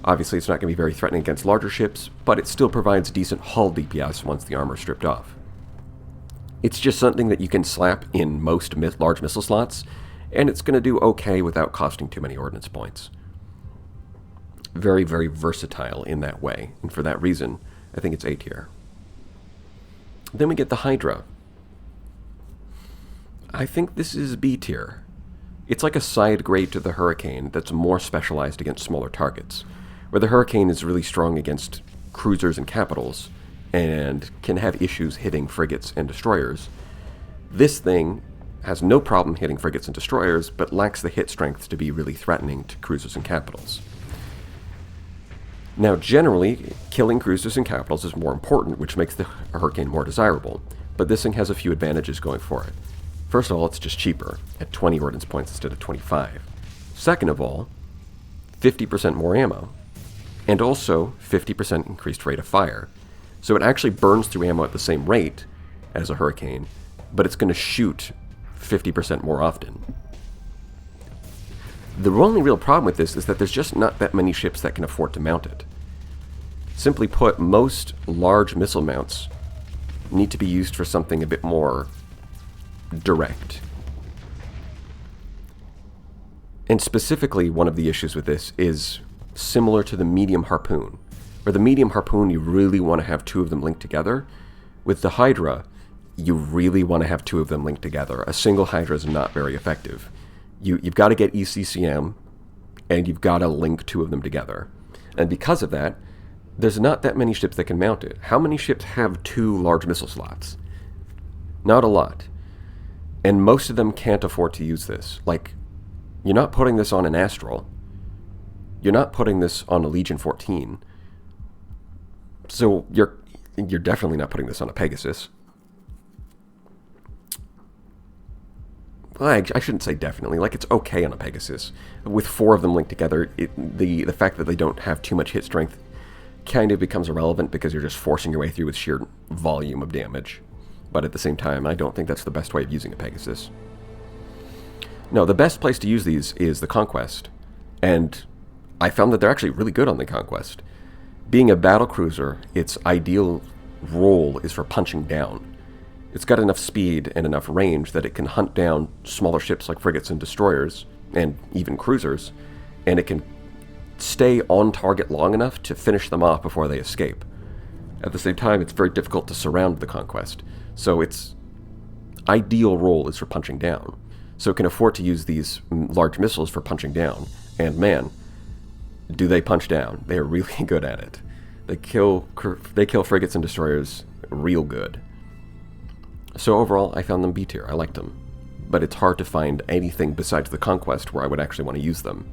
Obviously, it's not going to be very threatening against larger ships, but it still provides decent hull DPS once the armor is stripped off. It's just something that you can slap in most large missile slots, and it's going to do okay without costing too many ordnance points. Very, very versatile in that way, and for that reason, I think it's A tier. Then we get the Hydra. I think this is B tier. It's like a side grade to the Hurricane that's more specialized against smaller targets, where the Hurricane is really strong against cruisers and capitals, and can have issues hitting frigates and destroyers. This thing has no problem hitting frigates and destroyers, but lacks the hit strength to be really threatening to cruisers and capitals. Now, generally, killing cruisers and capitals is more important, which makes the Hurricane more desirable, but this thing has a few advantages going for it. First of all, it's just cheaper, at 20 ordnance points instead of 25. Second of all, 50% more ammo, and also 50% increased rate of fire. So it actually burns through ammo at the same rate as a Hurricane, but it's going to shoot 50% more often. The only real problem with this is that there's just not that many ships that can afford to mount it. Simply put, most large missile mounts need to be used for something a bit more direct. And specifically, one of the issues with this is similar to the medium harpoon. For the medium harpoon, you really want to have two of them linked together. With the Hydra, you really want to have two of them linked together. A single Hydra is not very effective. You've got to get ECCM, and you've got to link two of them together. And because of that, there's not that many ships that can mount it. How many ships have two large missile slots? Not a lot. And most of them can't afford to use this. Like, you're not putting this on an Astral. You're not putting this on a Legion 14. So you're definitely not putting this on a Pegasus. Well, I shouldn't say definitely. Like, it's okay on a Pegasus. With four of them linked together, the fact that they don't have too much hit strength kind of becomes irrelevant because you're just forcing your way through with sheer volume of damage. But at the same time, I don't think that's the best way of using a Pegasus. No, the best place to use these is the Conquest. And I found that they're actually really good on the Conquest. Being a battlecruiser, its ideal role is for punching down. It's got enough speed and enough range that it can hunt down smaller ships like frigates and destroyers, and even cruisers, and it can stay on target long enough to finish them off before they escape. At the same time, it's very difficult to surround the Conquest, so its ideal role is for punching down. So it can afford to use these large missiles for punching down, and man, do they punch down. They are really good at it. They kill frigates and destroyers real good. So overall, I found them B tier. I liked them. But it's hard to find anything besides the Conquest where I would actually want to use them.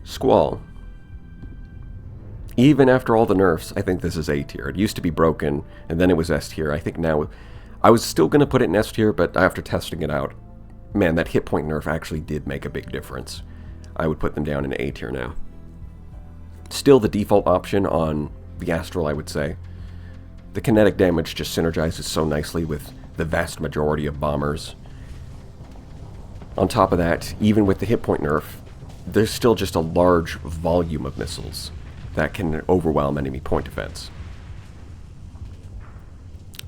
Squall. Even after all the nerfs, I think this is A tier. It used to be broken, and then it was S tier. I think now... I was still going to put it in S tier, but after testing it out, man, that hit point nerf actually did make a big difference. I would put them down in A tier now. Still the default option on the Astral, I would say. The kinetic damage just synergizes so nicely with the vast majority of bombers. On top of that, even with the hit point nerf, there's still just a large volume of missiles that can overwhelm enemy point defense.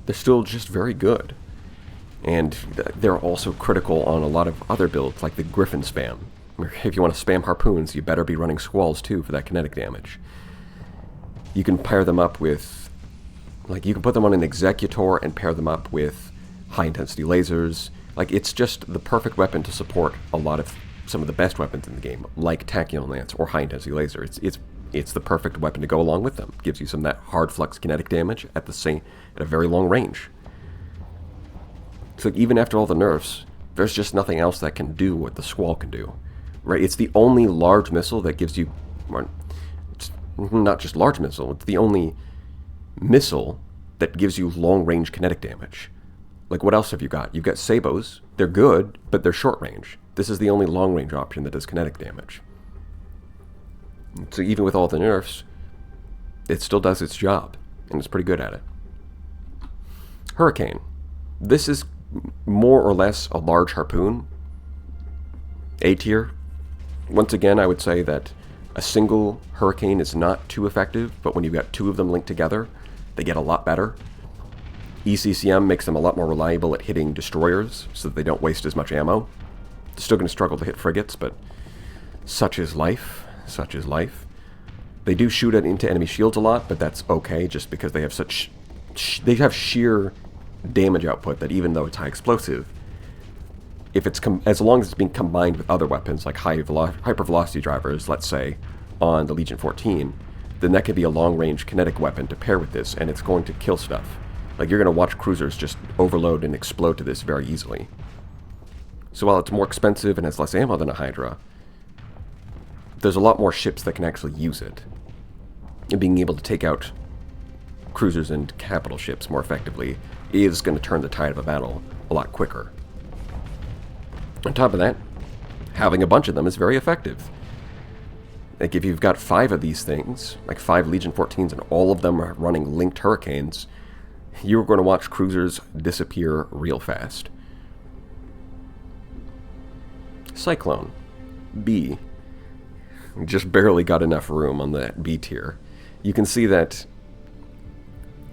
They're still just very good. And they're also critical on a lot of other builds, like the Griffin spam. If you want to spam harpoons, you better be running squalls too for that kinetic damage. You can pair them up with... Like, you can put them on an Executor and pair them up with high-intensity lasers. Like, it's just the perfect weapon to support a lot of some of the best weapons in the game, like Tachyon Lance or high-intensity laser. It's the perfect weapon to go along with them. Gives you some of that hard flux kinetic damage at a very long range. So even after all the nerfs, there's just nothing else that can do what the Squall can do. Right? It's the only large missile that gives you... It's not just large missile, it's the only missile that gives you long-range kinetic damage. Like, what else have you got? You've got Sabots. They're good, but they're short-range. This is the only long-range option that does kinetic damage. So even with all the nerfs, it still does its job, and it's pretty good at it. Hurricane. This is more or less a large harpoon, A tier, once again, I would say that a single hurricane is not too effective, but when you've got two of them linked together, they get a lot better. ECCM makes them a lot more reliable at hitting destroyers, so that they don't waste as much ammo. They're still going to struggle to hit frigates, but such is life. Such is life. They do shoot into enemy shields a lot, but that's okay, just because they have such... they have sheer damage output that even though it's high explosive, if it's as long as it's being combined with other weapons, like hypervelocity drivers, let's say, on the Legion 14, then that could be a long-range kinetic weapon to pair with this, and it's going to kill stuff. Like, you're going to watch cruisers just overload and explode to this very easily. So while it's more expensive and has less ammo than a Hydra, there's a lot more ships that can actually use it. And being able to take out cruisers and capital ships more effectively is going to turn the tide of a battle a lot quicker. On top of that, having a bunch of them is very effective. Like, if you've got 5 of these things, like 5 Legion 14s, and all of them are running linked hurricanes, you're going to watch cruisers disappear real fast. Cyclone. B. Just barely got enough room on that B tier. You can see that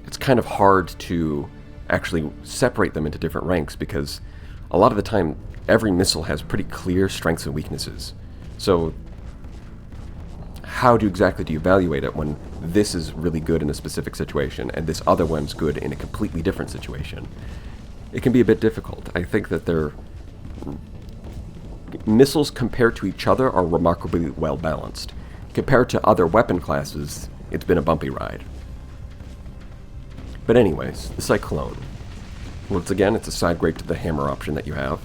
it's kind of hard to actually separate them into different ranks, because a lot of the time every missile has pretty clear strengths and weaknesses. So how exactly do you evaluate it when this is really good in a specific situation and this other one's good in a completely different situation? It can be a bit difficult. I think that their missiles compared to each other are remarkably well balanced. Compared to other weapon classes, it's been a bumpy ride. But anyways, the Cyclone. Once again, it's a side grade to the hammer option that you have.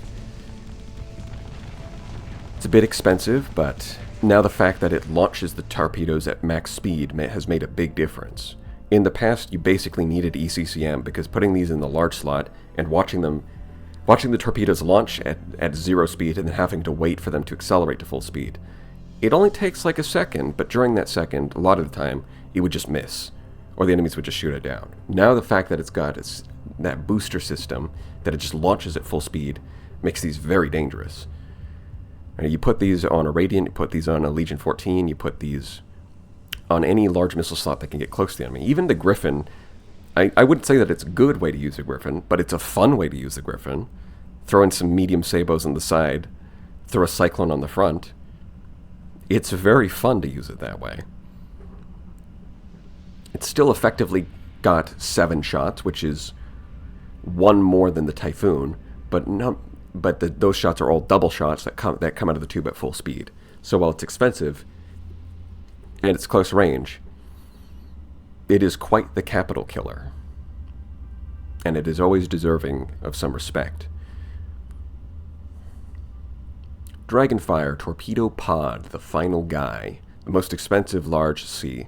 It's a bit expensive, but now the fact that it launches the torpedoes at max speed has made a big difference. In the past, you basically needed ECCM, because putting these in the large slot and watching the torpedoes launch at 0 speed and then having to wait for them to accelerate to full speed, it only takes like a second, but during that second, a lot of the time, it would just miss, or the enemies would just shoot it down. Now the fact that it's got that booster system, that it just launches at full speed, makes these very dangerous. You put these on a Radiant, you put these on a Legion 14, you put these on any large missile slot that can get close to the enemy. Even the Griffin, I wouldn't say that it's a good way to use the Griffin, but it's a fun way to use the Griffin. Throw in some medium sabots on the side, throw a Cyclone on the front. It's very fun to use it that way. It's still effectively got 7 shots, which is 1 more than the Typhoon, but those shots are all double shots that come out of the tube at full speed. So while it's expensive and it's close range, it is quite the capital killer, and it is always deserving of some respect. Dragonfire Torpedo Pod, the final guy, the most expensive large C.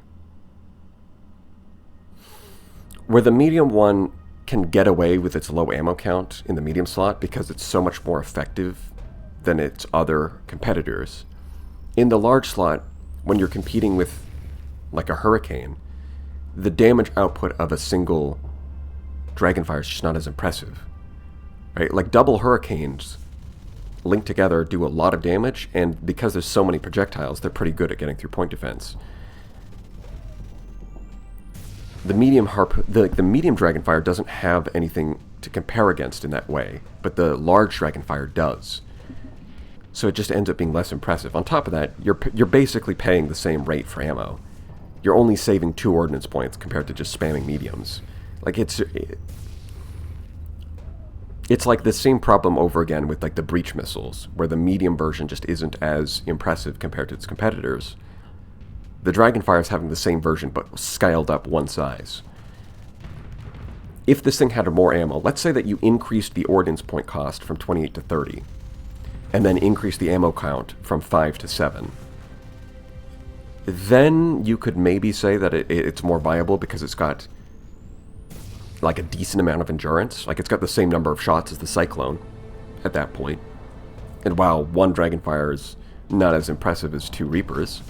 Where the medium one can get away with its low ammo count in the medium slot because it's so much more effective than its other competitors, in the large slot, when you're competing with like a Hurricane, the damage output of a single Dragonfire is just not as impressive. Right? Like, double Hurricanes linked together do a lot of damage, and because there's so many projectiles, they're pretty good at getting through point defense. The medium the medium Dragonfire doesn't have anything to compare against in that way, but the large Dragonfire does. So it just ends up being less impressive. On top of that, you're basically paying the same rate for ammo. You're only saving 2 ordnance points compared to just spamming mediums. Like, it's like the same problem over again with like the breach missiles, where the medium version just isn't as impressive compared to its competitors. The Dragonfire is having the same version, but scaled up 1 size. If this thing had more ammo, let's say that you increased the ordnance point cost from 28 to 30, and then increased the ammo count from 5 to 7, then you could maybe say that it's more viable because it's got like a decent amount of endurance. Like, it's got the same number of shots as the Cyclone at that point. And while 1 Dragonfire is not as impressive as 2 Reapers,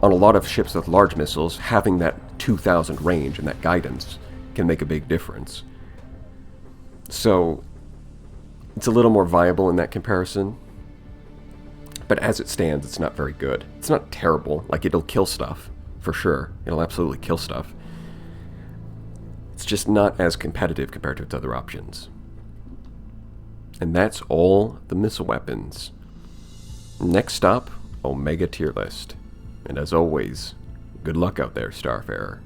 on a lot of ships with large missiles, having that 2,000 range and that guidance can make a big difference. So it's a little more viable in that comparison. But as it stands, it's not very good. It's not terrible. Like, it'll kill stuff, for sure. It'll absolutely kill stuff. It's just not as competitive compared to its other options. And that's all the missile weapons. Next stop, Omega tier list. And as always, good luck out there, Starfarer.